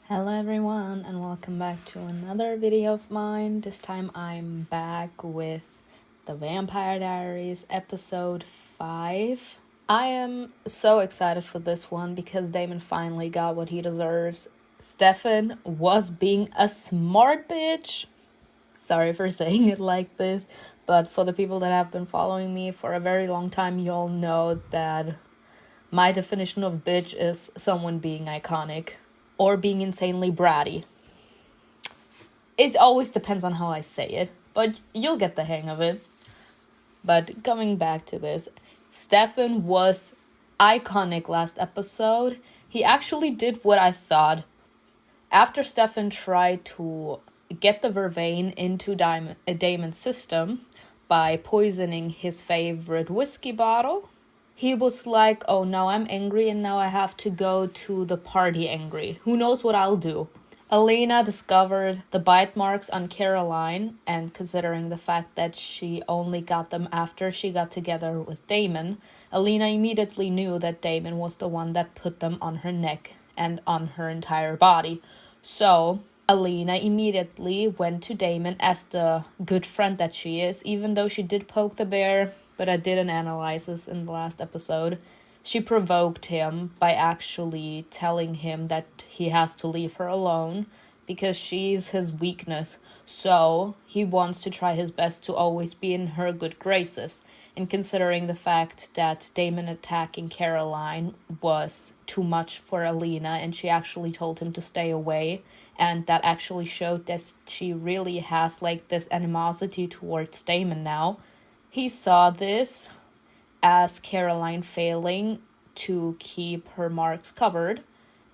Hello everyone and welcome back to another video of mine. This time I'm back with the Vampire Diaries episode 5. I am so excited for this one because Damon finally got what he deserves. Stefan was being a smart bitch. Sorry for saying it like this, but for the people that have been following me for a very long time, you'll know that my definition of bitch is someone being iconic. Or being insanely bratty. It always depends on how I say it, but you'll get the hang of it. But coming back to this, Stefan was iconic last episode. He actually did what I thought. After Stefan tried to get the vervain into Damon's system by poisoning his favorite whiskey bottle, he was like, oh, now I'm angry and now I have to go to the party angry. Who knows what I'll do? Elena discovered the bite marks on Caroline, and considering the fact that she only got them after she got together with Damon, Elena immediately knew that Damon was the one that put them on her neck and on her entire body. So Elena immediately went to Damon as the good friend that she is, even though she did poke the bear. But I did an analysis in the last episode. She provoked him by actually telling him that he has to leave her alone because she's his weakness. So he wants to try his best to always be in her good graces. And considering the fact that Damon attacking Caroline was too much for Elena and she actually told him to stay away, and that actually showed that she really has like this animosity towards Damon now. He saw this as Caroline failing to keep her marks covered,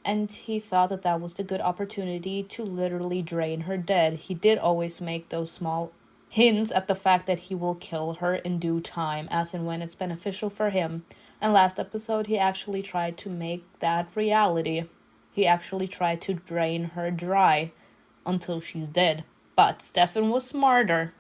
and he thought that that was the good opportunity to literally drain her dead. He did always make those small hints at the fact that he will kill her in due time, as and when it's beneficial for him. And last episode, he actually tried to make that reality. He actually tried to drain her dry until she's dead. But Stefan was smarter,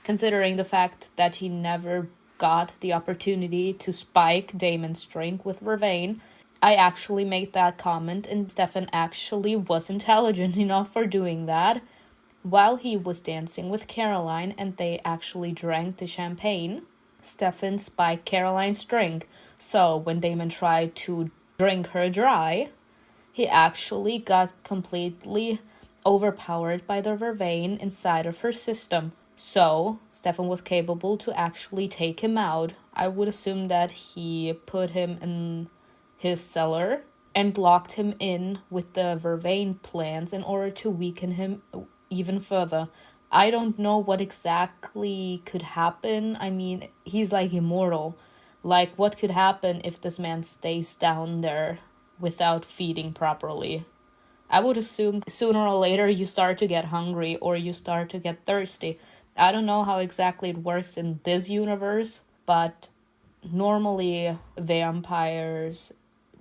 considering the fact that he never got the opportunity to spike Damon's drink with vervain. I actually made that comment, and Stefan actually was intelligent enough for doing that. While he was dancing with Caroline and they actually drank the champagne, Stefan spiked Caroline's drink. So when Damon tried to drink her dry, he actually got completely overpowered by the vervain inside of her system. So Stefan was capable to actually take him out. I would assume that he put him in his cellar and locked him in with the vervain plants in order to weaken him even further. I don't know what exactly could happen. I mean, he's like immortal. Like, what could happen if this man stays down there without feeding properly? I would assume sooner or later you start to get hungry or you start to get thirsty. I don't know how exactly it works in this universe, but normally vampires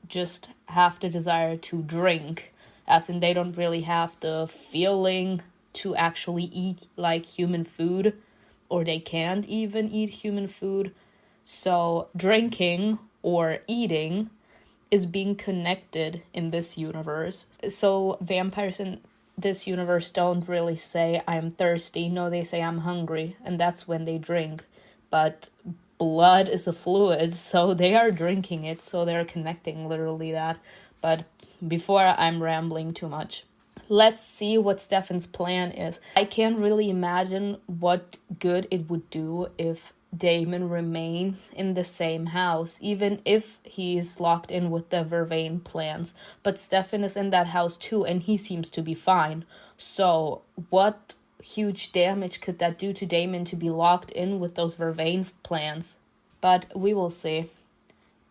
just have the desire to drink, as in they don't really have the feeling to actually eat like human food, or they can't even eat human food. So drinking or eating is being connected in this universe. So vampires in this universe don't really say I'm thirsty. No, they say I'm hungry, and that's when they drink. But blood is a fluid, so they are drinking it, so they're connecting literally that. But before I'm rambling too much, let's see what Stefan's plan is. I can't really imagine what good it would do if Damon remains in the same house, even if he's locked in with the vervain plants. But Stefan is in that house too, and he seems to be fine. So what huge damage could that do to Damon to be locked in with those vervain plants? But we will see.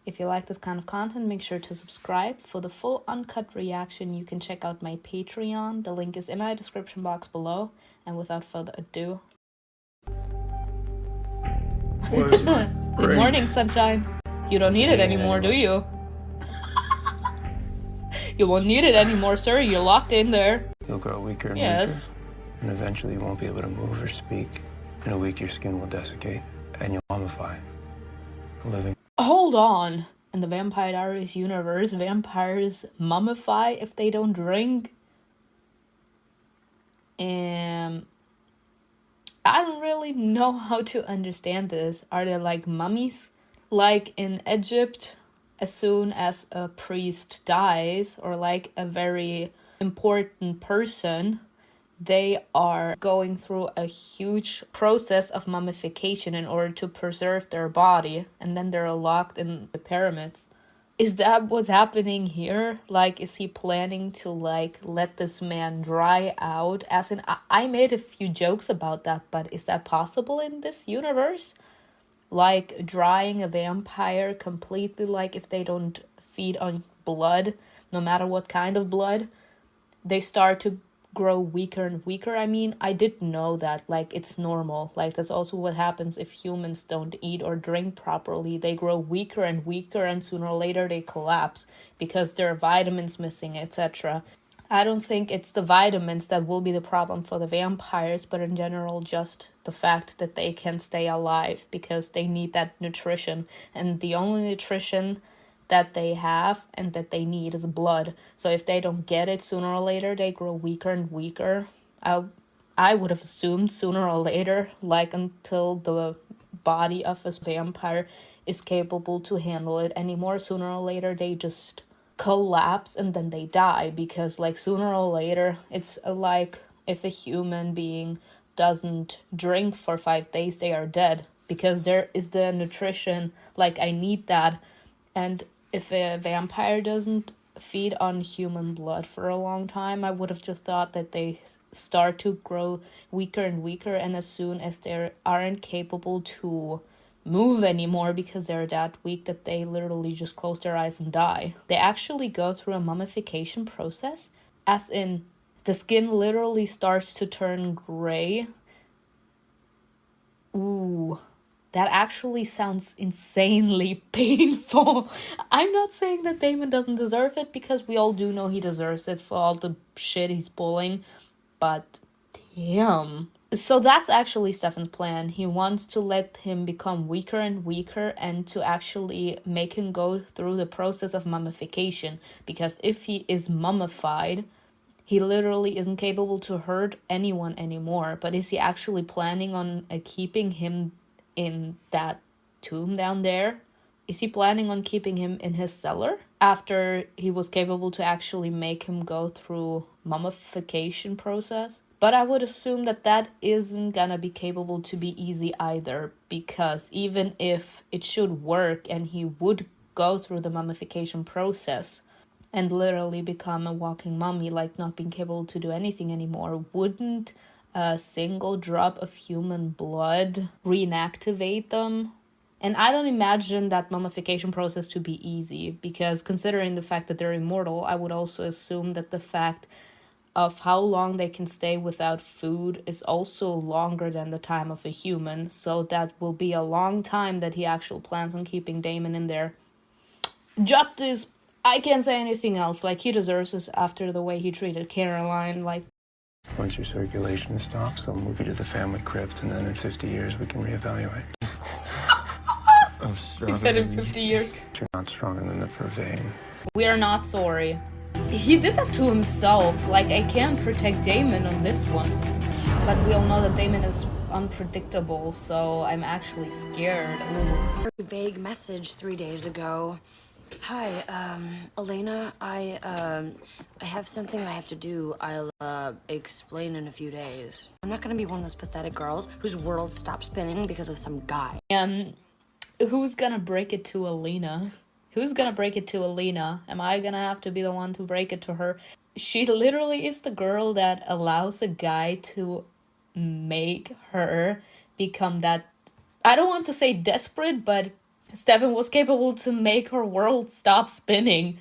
If you like this kind of content, make sure to subscribe. For the full uncut reaction, you can check out my Patreon. The link is in my description box below. And without further ado... Good morning, sunshine. You don't need it anymore, do you? You won't need it anymore, sir. You're locked in there. You'll grow weaker and yes. weaker, and eventually you won't be able to move or speak. In a week, your skin will desiccate, and you'll mummify. Living. Hold on. In the Vampire Diaries universe, vampires mummify if they don't drink? And I don't really know how to understand this. Are they like mummies? Like in Egypt, as soon as a priest dies, or like a very important person, they are going through a huge process of mummification in order to preserve their body, and then they're locked in the pyramids. Is that what's happening here? Like, is he planning to, like, let this man dry out? As in, I made a few jokes about that, but is that possible in this universe? Like, drying a vampire completely, like, if they don't feed on blood, no matter what kind of blood, they start to grow weaker and weaker. I mean, I did know that, like, it's normal. Like, that's also what happens if humans don't eat or drink properly. They grow weaker and weaker, and sooner or later they collapse because there are vitamins missing, etc. I don't think it's the vitamins that will be the problem for the vampires, but in general just the fact that they can stay alive because they need that nutrition, and the only nutrition that they have and that they need is blood. So if they don't get it, sooner or later they grow weaker and weaker. I would have assumed sooner or later, like until the body of a vampire is capable to handle it anymore, sooner or later they just collapse and then they die, because like sooner or later it's like if a human being doesn't drink for 5 days, they are dead, because there is the nutrition, like I need that. And if a vampire doesn't feed on human blood for a long time, I would have just thought that they start to grow weaker and weaker, and as soon as they aren't capable to move anymore because they're that weak, that they literally just close their eyes and die. They actually go through a mummification process, as in the skin literally starts to turn gray. Ooh, that actually sounds insanely painful. I'm not saying that Damon doesn't deserve it, because we all do know he deserves it for all the shit he's pulling, but damn. So that's actually Stefan's plan. He wants to let him become weaker and weaker, and to actually make him go through the process of mummification. Because if he is mummified, he literally isn't capable to hurt anyone anymore. But is he actually planning on keeping him in that tomb down there? Is he planning on keeping him in his cellar after he was capable to actually make him go through mummification process? But I would assume that that isn't gonna be capable to be easy either, because even if it should work and he would go through the mummification process and literally become a walking mummy, like not being capable to do anything anymore, wouldn't a single drop of human blood reinactivate them? And I don't imagine that mummification process to be easy, because considering the fact that they're immortal, I would also assume that the fact of how long they can stay without food is also longer than the time of a human. So that will be a long time that he actually plans on keeping Damon in there. Justice! I can't say anything else. Like, he deserves this after the way he treated Caroline. Like, Once your circulation stops, I'll move you to the family crypt, and then in 50 years we can reevaluate. I'm stronger. He said in than 50 years. You're not stronger than the vervain. We are not sorry. He did that to himself. Like, I can't protect Damon on this one. But we all know that Damon is unpredictable, so I'm actually scared. Ooh. Very vague message 3 days ago. Hi, Elena, I have something I have to do. I'll, explain in a few days. I'm not gonna be one of those pathetic girls whose world stops spinning because of some guy. Who's gonna break it to Elena? Who's gonna break it to Elena? Am I gonna have to be the one to break it to her? She literally is the girl that allows a guy to make her become that... I don't want to say desperate, but Stefan was capable to make her world stop spinning,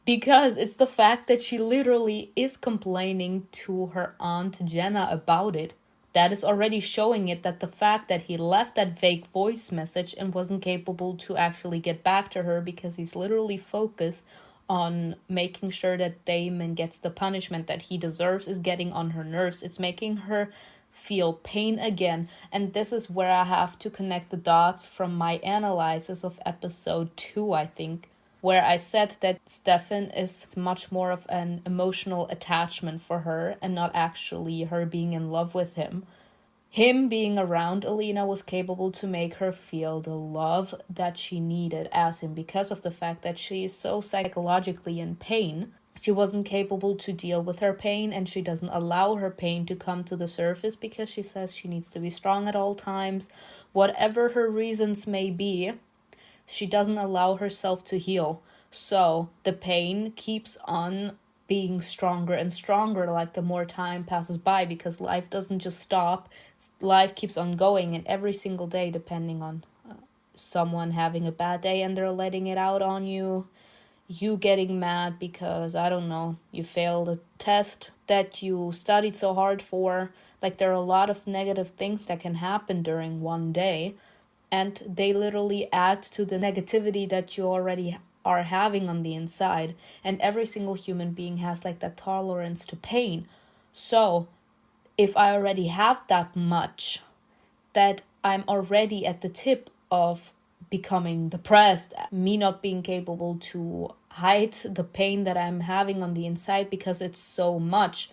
because it's the fact that she literally is complaining to her aunt Jenna about it. That is already showing it, that the fact that he left that vague voice message and wasn't capable to actually get back to her because he's literally focused on making sure that Damon gets the punishment that he deserves is getting on her nerves. It's making her feel pain again. And this is where I have to connect the dots from my analysis of episode 2, I think. where I said that Stefan is much more of an emotional attachment for her and not actually her being in love with him. Him being around Elena was capable to make her feel the love that she needed as him because of the fact that she is so psychologically in pain. She wasn't capable to deal with her pain, and she doesn't allow her pain to come to the surface because she says she needs to be strong at all times. Whatever her reasons may be, she doesn't allow herself to heal. So the pain keeps on being stronger and stronger like the more time passes by, because life doesn't just stop. Life keeps on going, and every single day, depending on someone having a bad day and they're letting it out on you, you getting mad because, I don't know, you failed a test that you studied so hard for. Like, there are a lot of negative things that can happen during one day, and they literally add to the negativity that you already are having on the inside. And every single human being has like that tolerance to pain. So if I already have that much, that I'm already at the tip of becoming depressed, me not being capable to hide the pain that I'm having on the inside because it's so much,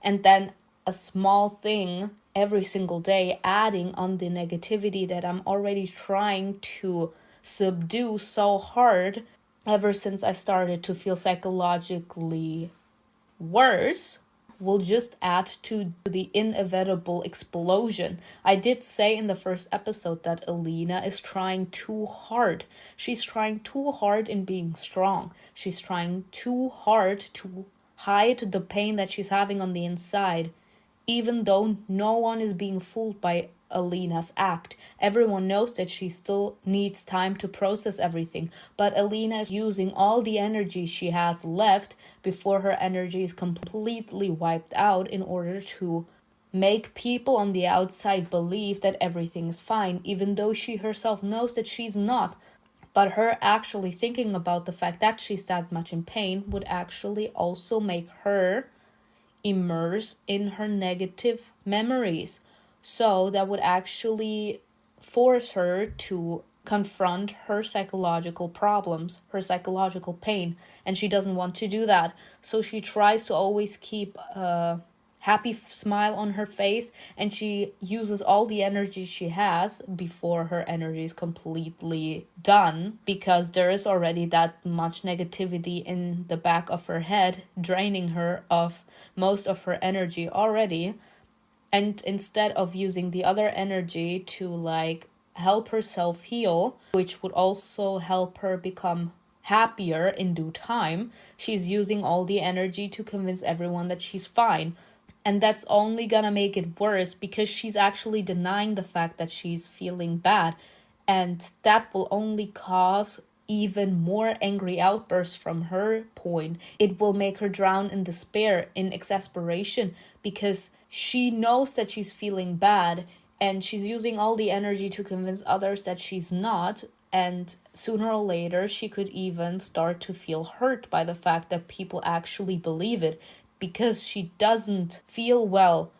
and then a small thing every single day adding on the negativity that I'm already trying to subdue so hard ever since I started to feel psychologically worse, will just add to the inevitable explosion. I did say in the first episode that Elena is trying too hard. She's trying too hard in being strong. She's trying too hard to hide the pain that she's having on the inside, even though no one is being fooled by Elena's act. Everyone knows that she still needs time to process everything, but Elena is using all the energy she has left before her energy is completely wiped out in order to make people on the outside believe that everything is fine, even though she herself knows that she's not. But her actually thinking about the fact that she's that much in pain would actually also make her immerse in her negative memories. So that would actually force her to confront her psychological problems, her psychological pain, and she doesn't want to do that. So she tries to always keep a happy smile on her face, and she uses all the energy she has before her energy is completely done, because there is already that much negativity in the back of her head, draining her of most of her energy already. And instead of using the other energy to like help herself heal, which would also help her become happier in due time, she's using all the energy to convince everyone that she's fine. And that's only gonna make it worse, because she's actually denying the fact that she's feeling bad. And that will only cause even more angry outbursts from her point. It will make her drown in despair, in exasperation, because she knows that she's feeling bad and she's using all the energy to convince others that she's not. And sooner or later, she could even start to feel hurt by the fact that people actually believe it, because she doesn't feel well.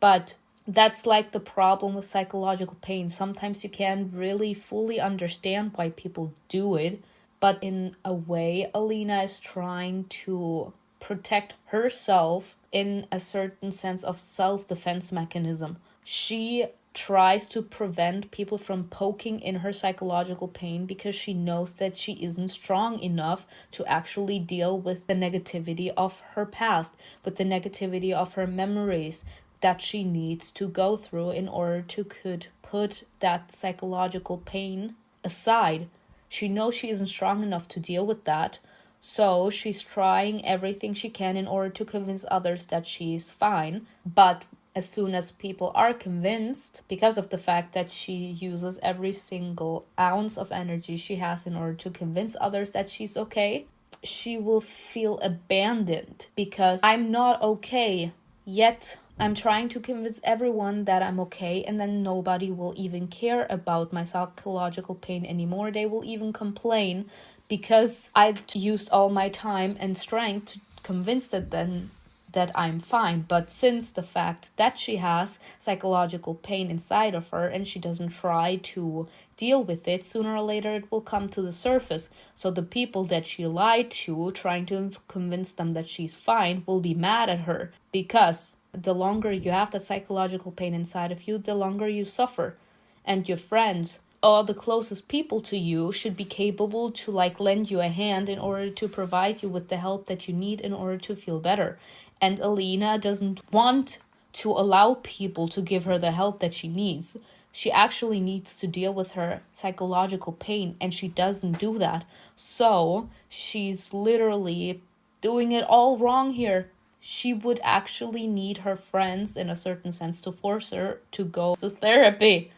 But that's like the problem with psychological pain. Sometimes you can't really fully understand why people do it, but in a way, Elena is trying to protect herself in a certain sense of self-defense mechanism. She tries to prevent people from poking in her psychological pain because she knows that she isn't strong enough to actually deal with the negativity of her past, with the negativity of her memories that she needs to go through in order to could put that psychological pain aside. She knows she isn't strong enough to deal with that, so she's trying everything she can in order to convince others that she's fine. But as soon as people are convinced, because of the fact that she uses every single ounce of energy she has in order to convince others that she's okay, she will feel abandoned, because I'm not okay, yet I'm trying to convince everyone that I'm okay, and then nobody will even care about my psychological pain anymore. They will even complain because I used all my time and strength to convince them that I'm fine. But since the fact that she has psychological pain inside of her and she doesn't try to deal with it, sooner or later it will come to the surface. So the people that she lied to, trying to convince them that she's fine, will be mad at her, because the longer you have that psychological pain inside of you, the longer you suffer. And your friends, all the closest people to you, should be capable to lend you a hand in order to provide you with the help that you need in order to feel better. And Elena doesn't want to allow people to give her the help that she needs. She actually needs to deal with her psychological pain, and she doesn't do that. So she's literally doing it all wrong here. She would actually need her friends, in a certain sense, to force her to go to therapy.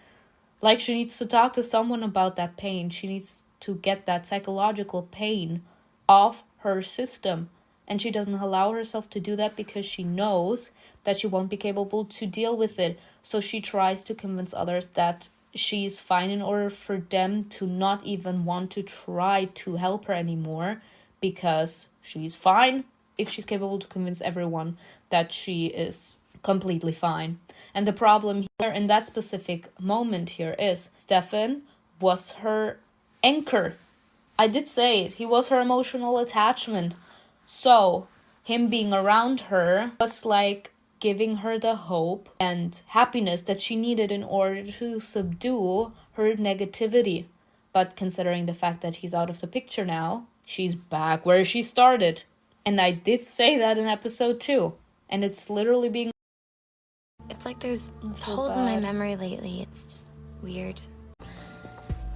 She needs to talk to someone about that pain. She needs to get that psychological pain off her system. And she doesn't allow herself to do that because she knows that she won't be capable to deal with it. So she tries to convince others that she's fine in order for them to not even want to try to help her anymore, because she's fine if she's capable to convince everyone that she is completely fine. And the problem here in that specific moment here is Stefan was her anchor. I did say it. He was her emotional attachment. So him being around her was giving her the hope and happiness that she needed in order to subdue her negativity. But considering the fact that he's out of the picture now, she's back where she started. And I did say that in episode 2. And it's literally being... It's like there's holes in my memory lately. It's just weird.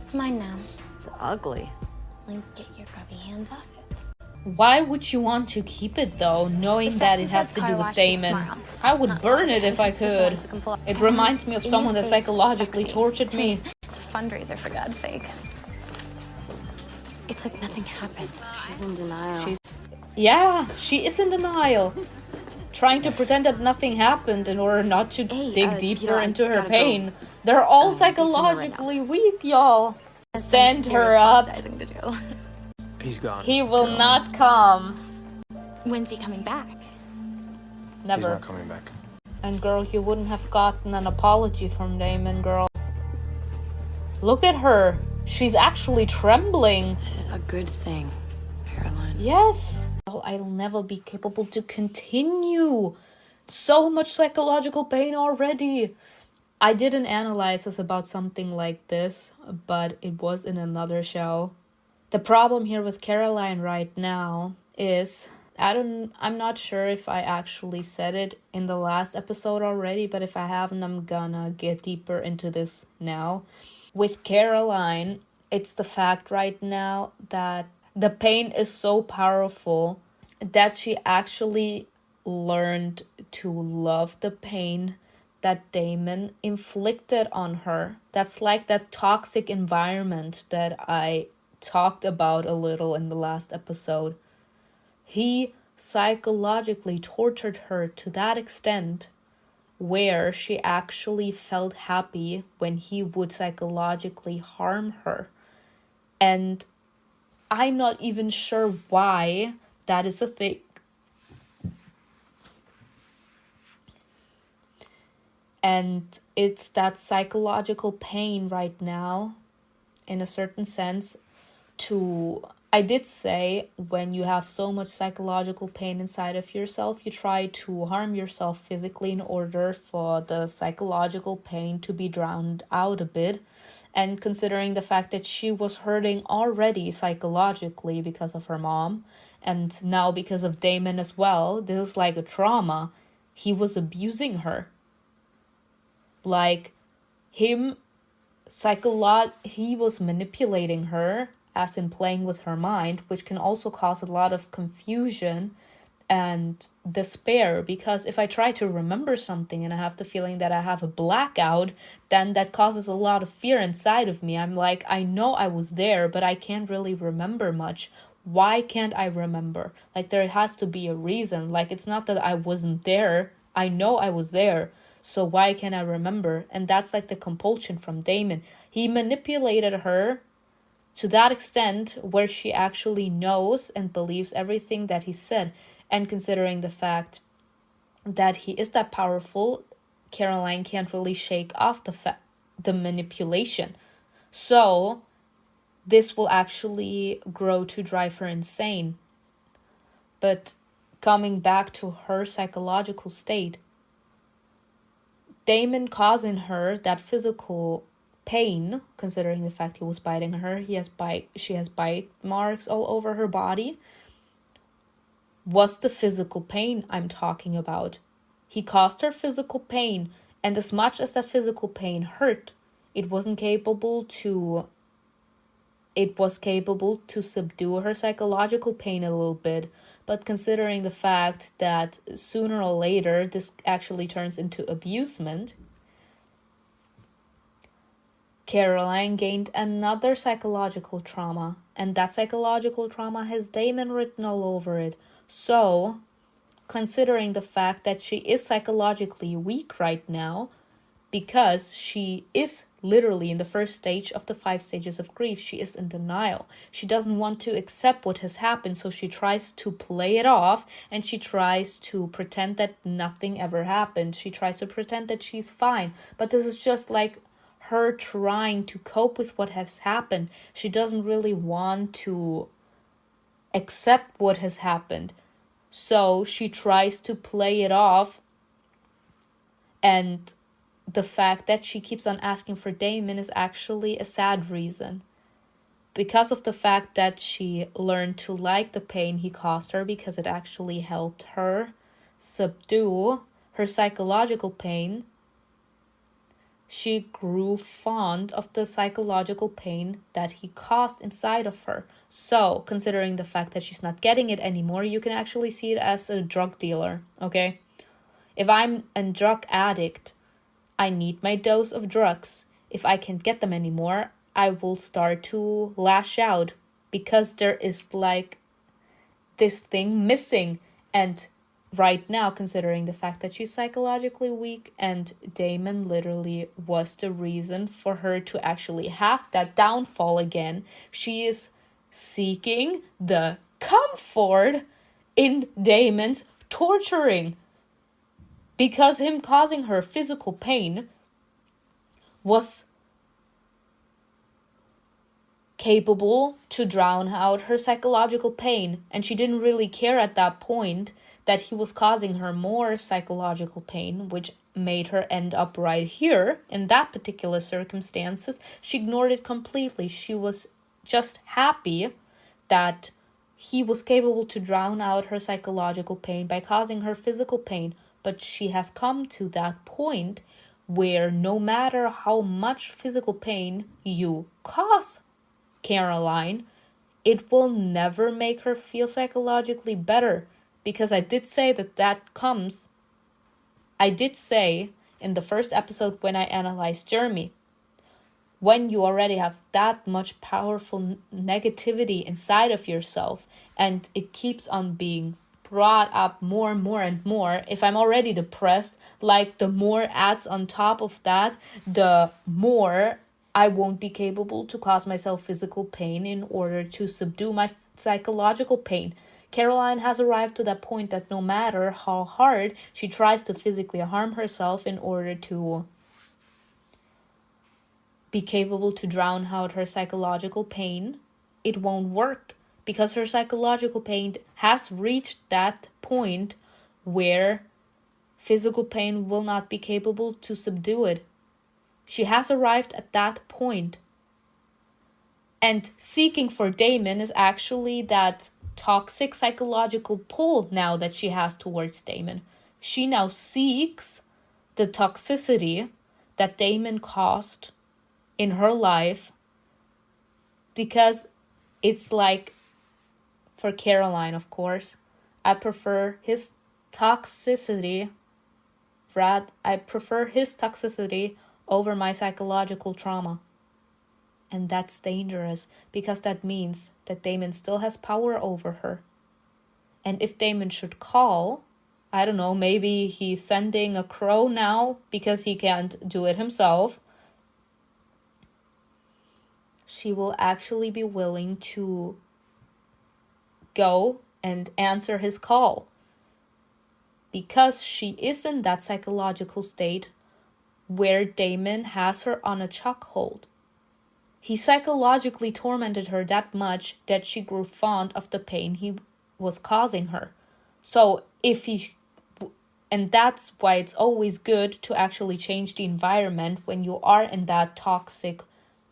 It's mine now. It's ugly. Get your grubby hands off it. Why would you want to keep it, though, knowing that it has to do with Damon? I would burn it if I could. It reminds me of someone that psychologically tortured me. It's a fundraiser, for God's sake. It's like nothing happened. She's in denial. Yeah, she is in denial. Trying to pretend that nothing happened in order not to dig deeper into her pain. They're all psychologically weak, y'all. Stand her up. To do. He's gone. He will not come. When's he coming back? Never. He's not coming back. And girl, you wouldn't have gotten an apology from Damon, girl. Look at her. She's actually trembling. This is a good thing, Caroline. Yes. I'll never be capable to continue. So much psychological pain already. I didn't analyze this about something like this, but it was in another show. The problem here with Caroline right now is, I'm not sure if I actually said it in the last episode already, but if I haven't, I'm gonna get deeper into this now. With Caroline, it's the fact right now that the pain is so powerful that she actually learned to love the pain that Damon inflicted on her. That's like that toxic environment that I talked about a little in the last episode. He psychologically tortured her to that extent where she actually felt happy when he would psychologically harm her. And I'm not even sure why that is a thing. And it's that psychological pain right now, in a certain sense, I did say, when you have so much psychological pain inside of yourself, you try to harm yourself physically in order for the psychological pain to be drowned out a bit. And considering the fact that she was hurting already psychologically because of her mom, and now because of Damon as well, this is like a trauma. He was abusing her. He was manipulating her, as in playing with her mind, which can also cause a lot of confusion and despair, because if I try to remember something and I have the feeling that I have a blackout, then that causes a lot of fear inside of me. I'm like, I know I was there, but I can't really remember much. Why can't I remember? There has to be a reason. It's not that I wasn't there. I know I was there. So why can't I remember? And that's the compulsion from Damon. He manipulated her to that extent where she actually knows and believes everything that he said. And considering the fact that he is that powerful, Caroline can't really shake off the manipulation. So this will actually grow to drive her insane. But coming back to her psychological state, Damon causing her that physical pain, considering the fact he was biting her, she has bite marks all over her body. What's the physical pain I'm talking about? He caused her physical pain, and as much as that physical pain hurt, it was capable to subdue her psychological pain a little bit. But considering the fact that sooner or later this actually turns into abusement, Caroline gained another psychological trauma, and that psychological trauma has Damon written all over it. So, considering the fact that she is psychologically weak right now, because she is literally in the first stage of the 5 stages of grief, she is in denial. She doesn't want to accept what has happened, so she tries to play it off, and she tries to pretend that nothing ever happened. She tries to pretend that she's fine, but this is just like her trying to cope with what has happened. She doesn't really want to accept what has happened, so she tries to play it off. And the fact that she keeps on asking for Damon is actually a sad reason. Because of the fact that she learned to like the pain he caused her, because it actually helped her subdue her psychological pain, she grew fond of the psychological pain that he caused inside of her. So, considering the fact that she's not getting it anymore, you can actually see it as a drug dealer, okay? If I'm a drug addict, I need my dose of drugs. If I can't get them anymore, I will start to lash out because there is like this thing missing. And right now, considering the fact that she's psychologically weak and Damon literally was the reason for her to actually have that downfall again, she is seeking the comfort in Damon's torturing. Because him causing her physical pain was capable to drown out her psychological pain. And she didn't really care at that point that he was causing her more psychological pain, which made her end up right here in that particular circumstances. She ignored it completely. She was just happy that he was capable to drown out her psychological pain by causing her physical pain. But she has come to that point where no matter how much physical pain you cause Caroline, it will never make her feel psychologically better. Because I did say I did say in the first episode when I analyzed Jeremy, when you already have that much powerful negativity inside of yourself and it keeps on being brought up more and more and more, if I'm already depressed, like the more adds on top of that, the more I won't be capable to cause myself physical pain in order to subdue my psychological pain. Caroline has arrived to that point that no matter how hard she tries to physically harm herself in order to be capable to drown out her psychological pain, it won't work. Because her psychological pain has reached that point where physical pain will not be capable to subdue it. She has arrived at that point. And seeking for Damon is actually that toxic psychological pull now that she has towards Damon. She now seeks the toxicity that Damon caused in her life because it's like, for Caroline, of course, I prefer his toxicity over my psychological trauma. And that's dangerous because that means that Damon still has power over her. And if Damon should call, I don't know, maybe he's sending a crow now because he can't do it himself, she will actually be willing to go and answer his call because she is in that psychological state where Damon has her on a chokehold. He psychologically tormented her that much that she grew fond of the pain he was causing her. So and that's why it's always good to actually change the environment when you are in that toxic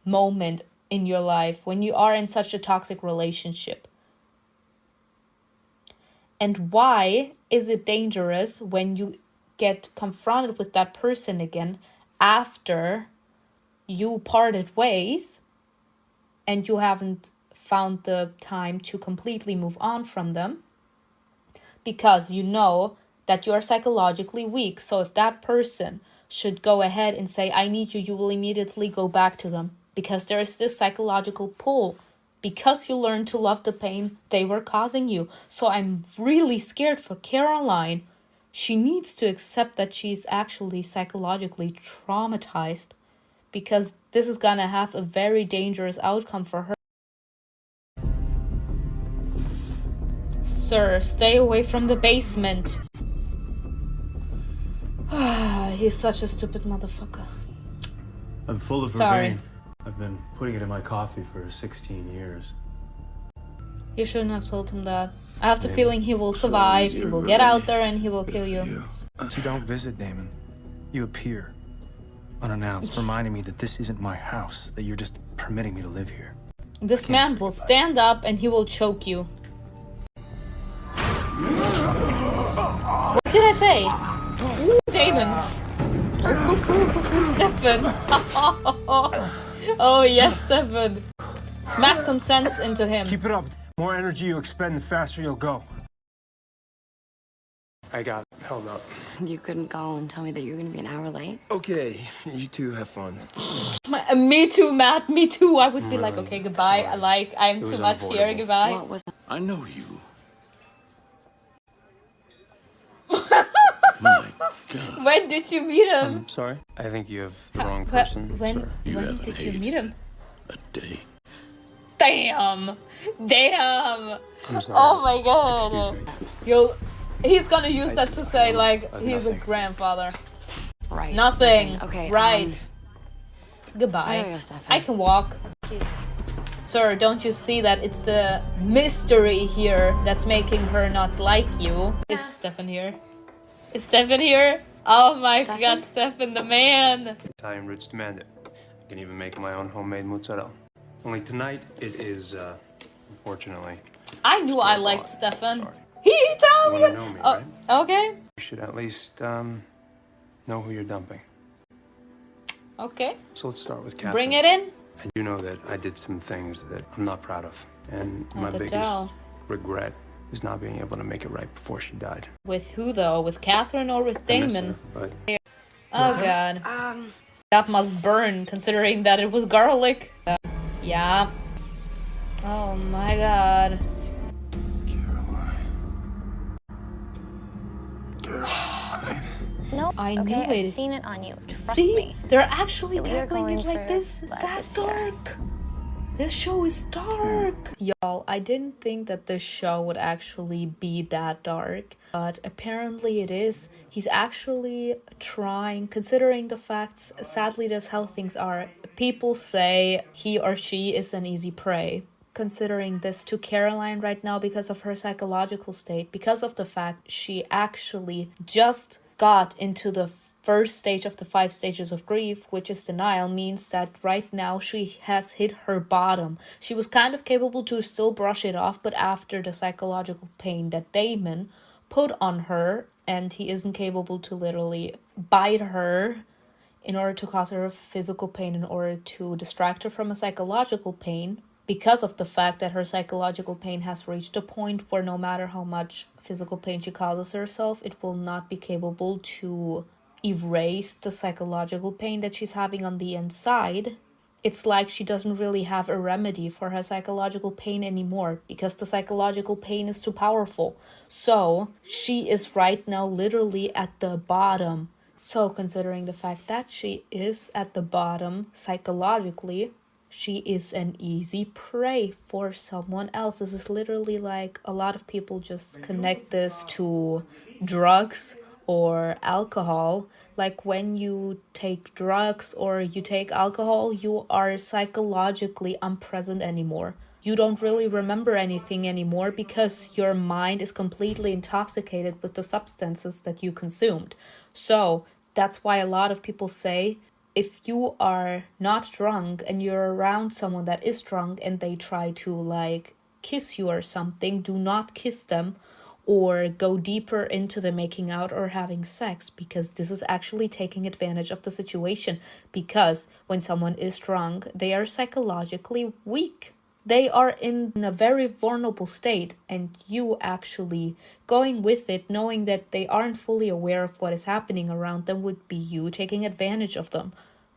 moment in your life, when you are in such a toxic relationship. And why is it dangerous when you get confronted with that person again after you parted ways and you haven't found the time to completely move on from them? Because you know that you are psychologically weak. So if that person should go ahead and say, I need you, you will immediately go back to them. Because there is this psychological pull. Because you learned to love the pain they were causing you. So I'm really scared for Caroline. She needs to accept that she's actually psychologically traumatized. Because this is gonna have a very dangerous outcome for her. Sir, stay away from the basement. He's such a stupid motherfucker. I'm full of Sorry. vervain. I've been putting it in my coffee for 16 years. You shouldn't have told him that. I have the feeling he will survive, he will get out there and he will kill you. You don't visit Damon. You appear unannounced, reminding me that this isn't my house, that you're just permitting me to live here. This man will stand up and he will choke you. What did I say? Ooh, Damon. Stefan. Oh yes, Stefan. Smack some sense into him. Keep it up. The more energy you expend, the faster you'll go. I got held up. You couldn't call and tell me that you were gonna be an hour late? Okay, you two have fun. Me too, Matt. Me too. I would be like, okay, goodbye. I'm too much here. Goodbye. What was I know you. My God. When did you meet him? Sorry? I think you have the wrong person, sir. You When haven't did you aged meet him? a day. Damn. I'm sorry. Oh my god. Excuse me. He's gonna use that to say like he's a nothing. grandfather. right? Nothing. Okay. Right. Goodbye. There you go, Stefan. I can walk. Sir, don't you see that it's the mystery here that's making her not like you? Is Stefan here? Is Stefan here? Oh my Stefan? god, Stefan the man. Italian roots demand it. I can even make my own homemade mozzarella. Only tonight it is, unfortunately. I knew I store-bought. liked Stefan. Sorry. He You Italian. wanna know me, Oh, right? okay. You should at least, know who you're dumping. Okay. So let's start with Catherine. Bring it in. I do know that I did some things that I'm not proud of. And I my could biggest tell. regret is not being able to make it right before she died. With who though? With Catherine or with I miss Damon? her, but Oh god. That must burn, considering that it was garlic. Yeah. Oh my god. No, I okay, knew I've it. seen it on you. Trust See? me. They're actually We are tackling it going like for this. blood That this year. dark. This show is dark. Y'all, I didn't think that this show would actually be that dark. But apparently it is. He's actually trying, considering the facts, sadly that's how things are. People say he or she is an easy prey. Considering this to Caroline right now because of her psychological state, because of the fact she actually just got into the first stage of the 5 stages of grief, which is denial, means that right now she has hit her bottom. She was kind of capable to still brush it off, but after the psychological pain that Damon put on her, and he isn't capable to literally bite her in order to cause her physical pain, in order to distract her from a psychological pain, because of the fact that her psychological pain has reached a point where no matter how much physical pain she causes herself, it will not be capable to erase the psychological pain that she's having on the inside. It's like she doesn't really have a remedy for her psychological pain anymore because the psychological pain is too powerful. So she is right now literally at the bottom. So considering the fact that she is at the bottom psychologically, she is an easy prey for someone else. This is literally like a lot of people just connect this to drugs or alcohol. Like when you take drugs or you take alcohol, you are psychologically unpresent anymore. You don't really remember anything anymore because your mind is completely intoxicated with the substances that you consumed. So that's why a lot of people say, if you are not drunk and you're around someone that is drunk and they try to like kiss you or something, do not kiss them or go deeper into the making out or having sex, because this is actually taking advantage of the situation. Because when someone is drunk, they are psychologically weak. They are in a very vulnerable state, and you actually going with it, knowing that they aren't fully aware of what is happening around them, would be you taking advantage of them.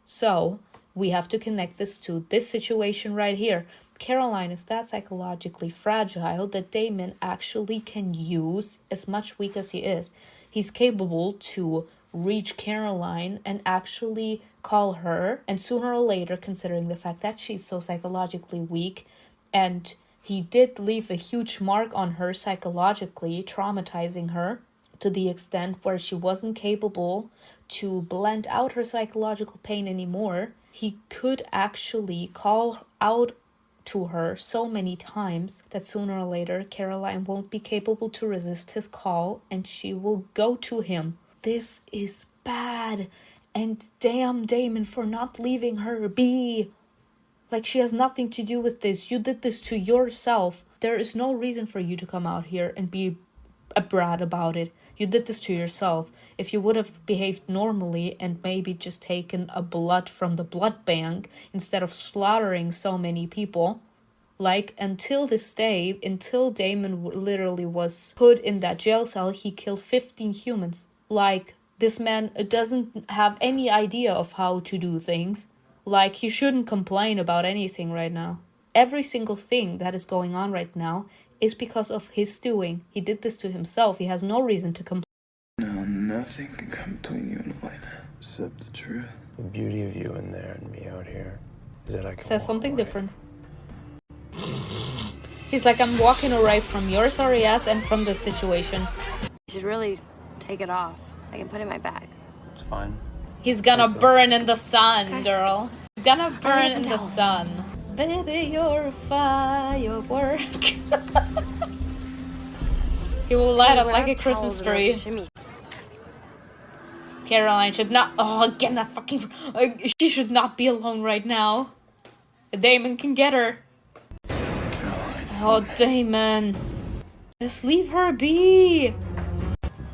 So we have to connect this to this situation right here. Caroline is that psychologically fragile that Damon actually can use, as much weak as he is. He's capable to reach Caroline and actually call her, and sooner or later, considering the fact that she's so psychologically weak, and he did leave a huge mark on her psychologically, traumatizing her to the extent where she wasn't capable to blend out her psychological pain anymore. He could actually call out to her so many times that sooner or later Caroline won't be capable to resist his call and she will go to him. This is bad, and damn Damon for not leaving her be. Like, she has nothing to do with this. You did this to yourself. There is no reason for you to come out here and be a brat about it. You did this to yourself. If you would have behaved normally and maybe just taken a blood from the blood bank instead of slaughtering so many people, like until this day, until Damon literally was put in that jail cell, he killed 15 humans. Like, this man doesn't have any idea of how to do things. Like, he shouldn't complain about anything right now. Every single thing that is going on right now is because of his doing. He did this to himself. He has no reason to complain. No, nothing can come between you and Elena, except the truth. The beauty of you in there and me out here is that I can Says walk something away. different. He's like, I'm walking away from your sorry ass and from this situation. You should really take it off. I can put it in my bag. It's fine. He's gonna burn in the sun, Okay. girl. He's gonna burn in some the towels. sun. Baby, you're a firework. He will light up like a Christmas tree. Caroline should not. Oh, again, that fucking. She should not be alone right now. Damon can get her. Caroline. Oh, Damon. Just leave her be.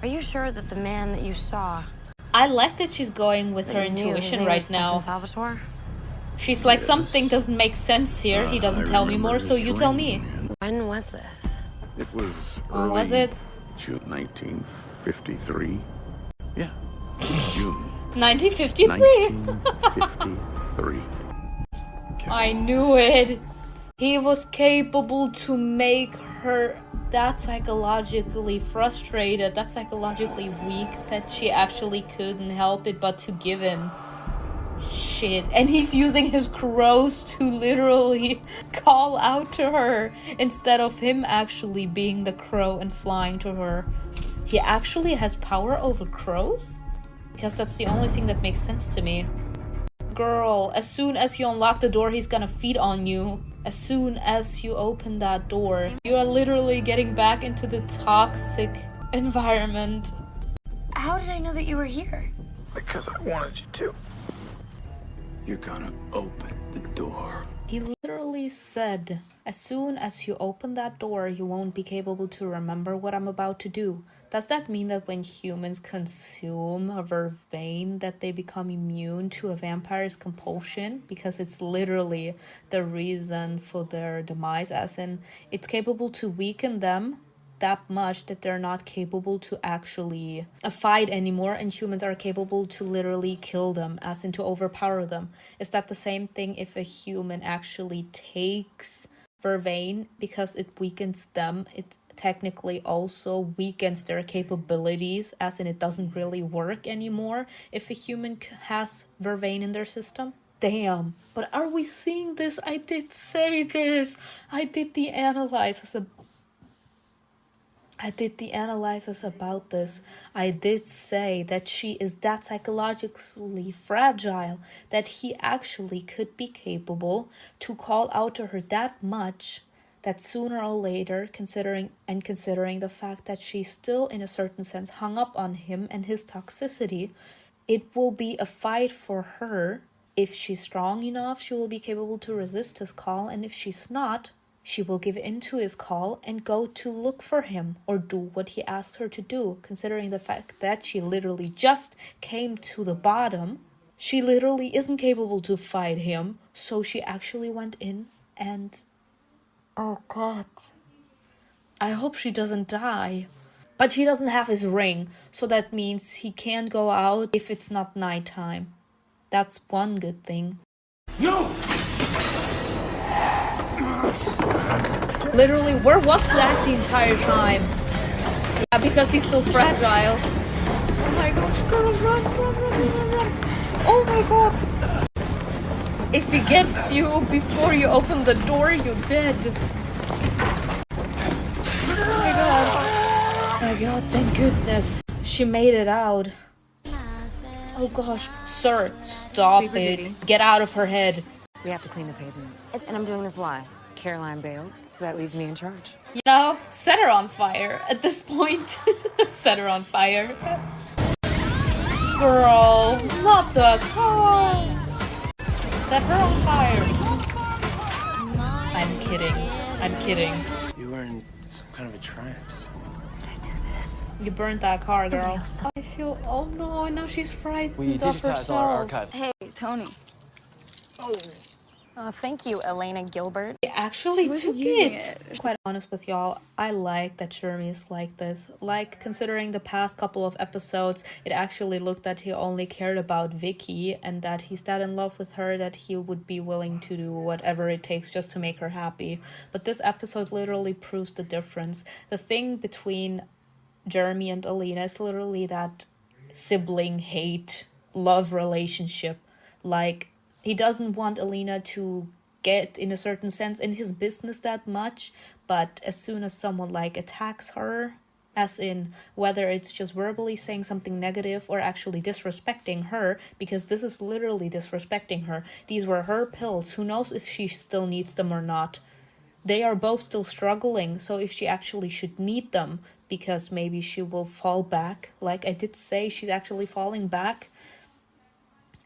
Are you sure that the man that you saw... I like that she's going with her that you knew, his intuition name right was now. Stefan Salvatore? She's like, something doesn't make sense here. He doesn't tell me more, so you tell me. When was this? It was When was it? June 1953. Yeah, June 1953. 1953. I knew it. He was capable to make her that psychologically frustrated, that psychologically weak, that she actually couldn't help it but to give in. Shit. And he's using his crows to literally call out to her instead of him actually being the crow and flying to her. He actually has power over crows? Because that's the only thing that makes sense to me. Girl, as soon as you unlock the door, he's gonna feed on you. As soon as you open that door, you are literally getting back into the toxic environment. How did I know that you were here? Because I wanted you to. You're gonna open the door. He literally said, as soon as you open that door, you won't be capable to remember what I'm about to do. Does that mean that when humans consume vervain, that they become immune to a vampire's compulsion? Because it's literally the reason for their demise, as in it's capable to weaken them that much that they're not capable to actually fight anymore, and humans are capable to literally kill them, as in to overpower them. Is that the same thing if a human actually takes vervain? Because it weakens them, it technically also weakens their capabilities, as in it doesn't really work anymore if a human has vervain in their system. damn. But are we seeing this? I did say this. I did the analysis about this. I did say that she is that psychologically fragile that he actually could be capable to call out to her that much that sooner or later, considering the fact that she's still in a certain sense hung up on him and his toxicity, it will be a fight for her. If she's strong enough, she will be capable to resist his call, and if she's not, she will give in to his call and go to look for him or do what he asked her to do, considering the fact that she literally just came to the bottom. She literally isn't capable to fight him, so she actually went in and... oh god. I hope she doesn't die. But he doesn't have his ring, so that means he can't go out if it's not nighttime. That's one good thing. No! Literally, where was Zach the entire time? Yeah, because he's still fragile. Oh my gosh, girl, run. Oh my god. If he gets you before you open the door, you're dead. Oh my god. Oh my god, thank goodness. She made it out. Oh gosh. Sir, stop it. Get out of her head. We have to clean the pavement. And I'm doing this why? Caroline bailed, so that leaves me in charge. You know, set her on fire at this point. Set her on fire. Girl, not the car. Set her on fire. I'm kidding. You were in some kind of a trance. Did I do this? You burned that car, girl. I feel, oh no, now she's frightened We of digitized all our herself. archives. Hey, Tony. Thank you, Elena Gilbert. I actually was took using it. it. Quite honest with y'all, I like that Jeremy is like this. Like, considering the past couple of episodes, it actually looked that he only cared about Vicky and that he's that in love with her that he would be willing to do whatever it takes just to make her happy. But this episode literally proves the difference. The thing between Jeremy and Elena is literally that sibling hate love relationship. Like, he doesn't want Elena to get, in a certain sense, in his business that much, but as soon as someone, like, attacks her, as in whether it's just verbally saying something negative or actually disrespecting her, because this is literally disrespecting her. These were her pills. Who knows if she still needs them or not? They are both still struggling, so if she actually should need them, because maybe she will fall back, like I did say, she's actually falling back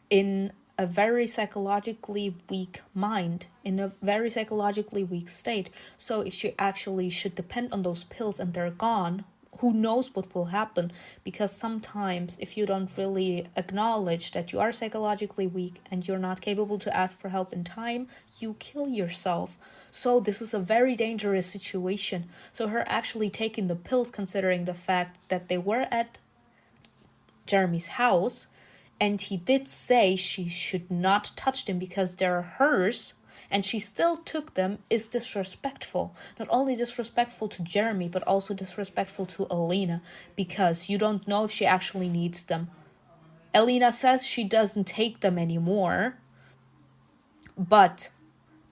in a very psychologically weak mind, in a very psychologically weak state. So if she actually should depend on those pills and they're gone, who knows what will happen? Because sometimes if you don't really acknowledge that you are psychologically weak and you're not capable to ask for help in time, you kill yourself. So this is a very dangerous situation. So her actually taking the pills, considering the fact that they were at Jeremy's house, and he did say she should not touch them because they're hers, and she still took them, is disrespectful. Not only disrespectful to Jeremy, but also disrespectful to Elena, because you don't know if she actually needs them. Elena says she doesn't take them anymore, but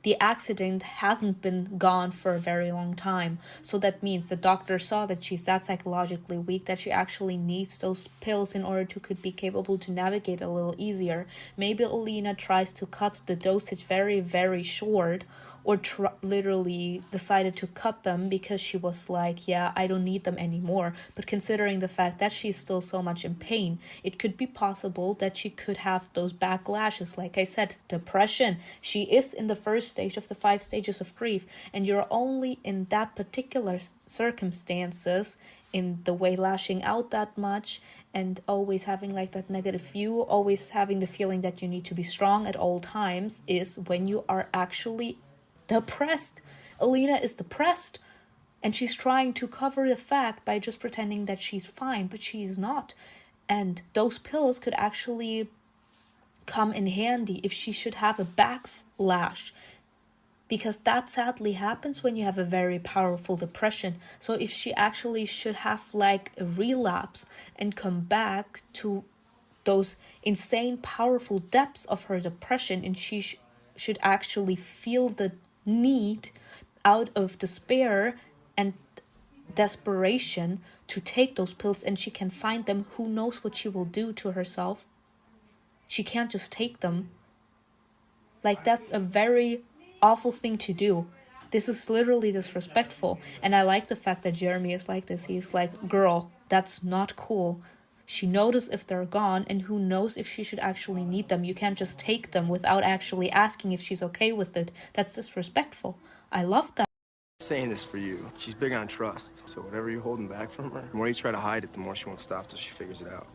the accident hasn't been gone for a very long time. So that means the doctor saw that she's that psychologically weak that she actually needs those pills in order to could be capable to navigate a little easier. Maybe Elena tries to cut the dosage very, very short, or literally decided to cut them because she was like, yeah, I don't need them anymore. But considering the fact that she's still so much in pain, it could be possible that she could have those backlashes. Like I said, depression. She is in the first stage of the 5 stages of grief, and you're only in that particular circumstances, in the way lashing out that much and always having like that negative view, always having the feeling that you need to be strong at all times, is when you are actually depressed. Elena is depressed, and she's trying to cover the fact by just pretending that she's fine, but she's not. And those pills could actually come in handy if she should have a backlash, because that sadly happens when you have a very powerful depression. So if she actually should have like a relapse and come back to those insane powerful depths of her depression, and she should actually feel the need out of despair and desperation to take those pills, and she can find them. Who knows what she will do to herself? She can't just take them. Like, that's a very awful thing to do. This is literally disrespectful. And I like the fact that Jeremy is like this. He's like, girl, that's not cool. She noticed if they're gone, and who knows if she should actually need them. You can't just take them without actually asking if she's okay with it. That's disrespectful. I love that. Saying this for you. She's big on trust. So whatever you're holding back from her, the more you try to hide it, the more she won't stop till she figures it out.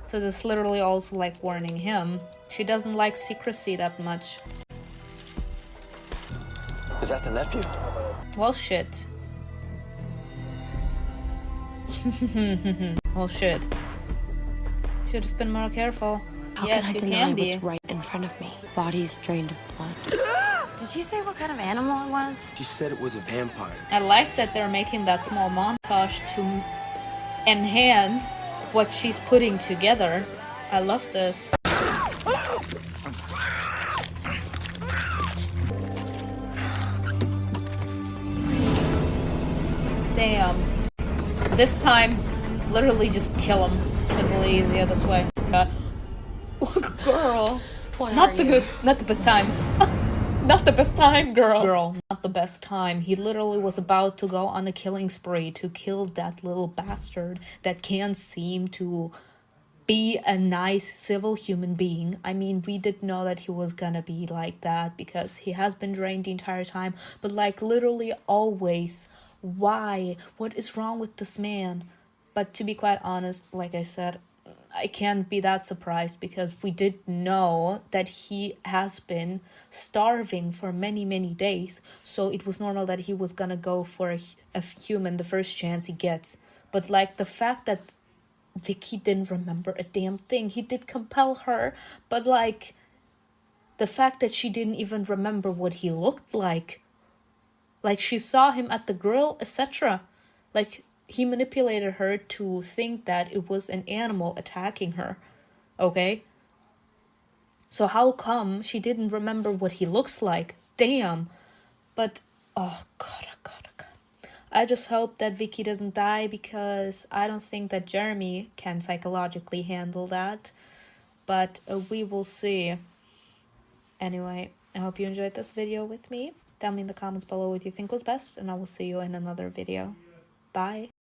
So this literally also like warning him. She doesn't like secrecy that much. Is that the nephew? Well, shit. Well, shit. Should have been more careful. How Yes, can I you deny can be. what's right in front of me? Bodies drained of blood. Did she say what kind of animal it was? She said it was a vampire. I like that they're making that small montage to enhance what she's putting together. I love this. Damn. This time, literally just kill him. It's really easier this way. Girl. Not the best time. Not the best time, girl. Girl, not the best time. He literally was about to go on a killing spree to kill that little bastard that can't seem to be a nice civil human being. I mean, we did know that he was gonna be like that because he has been drained the entire time. But like literally always, why? What is wrong with this man? But to be quite honest, like I said, I can't be that surprised because we did know that he has been starving for many, many days. So it was normal that he was gonna go for a human the first chance he gets. But like the fact that Vicky didn't remember a damn thing. He did compel her, but like the fact that she didn't even remember what he looked like. Like she saw him at the grill, etc. Like he manipulated her to think that it was an animal attacking her. Okay? So how come she didn't remember what he looks like? Damn. But, oh god, oh god, oh god. I just hope that Vicky doesn't die because I don't think that Jeremy can psychologically handle that. But we will see. Anyway, I hope you enjoyed this video with me. Tell me in the comments below what you think was best, and I will see you in another video. Bye.